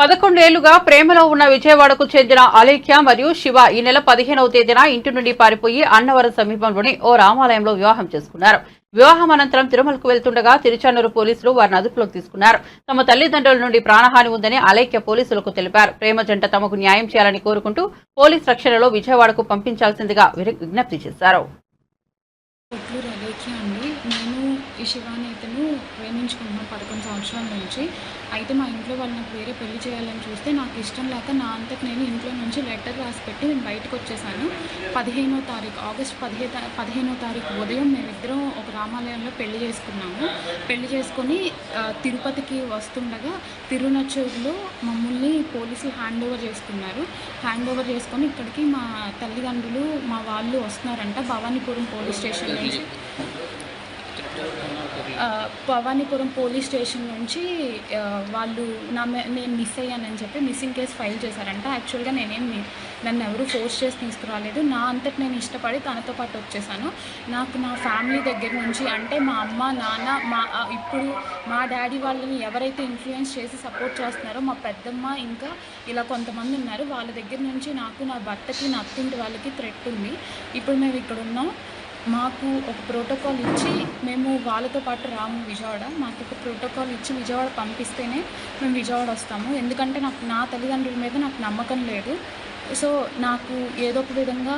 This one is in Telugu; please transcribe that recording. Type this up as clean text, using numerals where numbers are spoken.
11 ఏళ్లుగా ప్రేమలో ఉన్న విజయవాడకు చెందిన అలేఖ్య మరియు శివ ఈ నెల 15వ తేదీన ఇంటి నుండి పారిపోయి అన్నవరం సమీపంలోని ఓ రామాలయంలో వివాహం చేసుకున్నారు. వివాహం అనంతరం తిరుమలకు వెళ్తుండగా తిరుచానూరు పోలీసులు వారిని అదుపులోకి తీసుకున్నారు. తమ తల్లిదండ్రుల నుండి ప్రాణహాని ఉందని అలేఖ్య పోలీసులకు తెలిపారు. ప్రేమ జంట తమకు న్యాయం చేయాలని కోరుకుంటూ పోలీస్ రక్షణలో విజయవాడకు పంపించాల్సిందిగా విజ్ఞప్తి చేశారు. కొట్లూరు అలేఖ్య అండి. నేను ఈ శివాని ఇతను ప్రేమించుకుంటున్నాను 11 సంవత్సరాల నుంచి. అయితే మా ఇంట్లో వాళ్ళు నాకు వేరే పెళ్లి చేయాలని చూస్తే నాకు ఇష్టం లేక నా అంతకు నేను ఇంట్లో నుంచి లెటర్ రాసి పెట్టి నేను బయటకు వచ్చేసాను. 15వ తారీఖు ఆగస్టు 15వ తారీఖు ఉదయం మేమిద్దరం ఒక రామాలయంలో పెళ్లి చేసుకున్నాము. పెళ్లి చేసుకొని తిరుపతికి వస్తుండగా తిరునచ్చూరులో మమ్మల్ని పోలీసులు హ్యాండ్ ఓవర్ చేసుకున్నారు. హ్యాండ్ ఓవర్ చేసుకొని ఇక్కడికి మా తల్లిదండ్రులు మా వాళ్ళు వస్తున్నారంట. భవానీపురం పోలీస్ స్టేషన్ నుంచి భవానీపురం పోలీస్ స్టేషన్ నుంచి వాళ్ళు నేను మిస్ అయ్యానని చెప్పి మిస్సింగ్ కేసు ఫైల్ చేశారంట. యాక్చువల్గా నన్ను ఎవరు ఫోర్స్ చేసి తీసుకురాలేదు. నా అంతటి నేను ఇష్టపడి తనతో పాటు వచ్చేసాను. నాకు నా ఫ్యామిలీ దగ్గర నుంచి అంటే మా అమ్మ నాన్న ఇప్పుడు మా డాడీ వాళ్ళని ఎవరైతే ఇన్ఫ్లుయెన్స్ చేసి సపోర్ట్ చేస్తున్నారో మా పెద్దమ్మ ఇంకా ఇలా కొంతమంది ఉన్నారు. వాళ్ళ దగ్గర నుంచి నాకు నా భర్తకి నా అత్తింటి వాళ్ళకి థ్రెట్ ఉంది. ఇప్పుడు మేము ఇక్కడ ఉన్నాం. మాకు ఒక ప్రోటోకాల్ ఇచ్చి మేము వాళ్ళతో పాటు రాము విజయవాడ. మాకు ఒక ప్రోటోకాల్ ఇచ్చి విజయవాడ పంపిస్తేనే మేము విజయవాడ వస్తాము. ఎందుకంటే నాకు నా తల్లిదండ్రుల మీద నాకు నమ్మకం లేదు. సో నాకు ఏదో ఒక విధంగా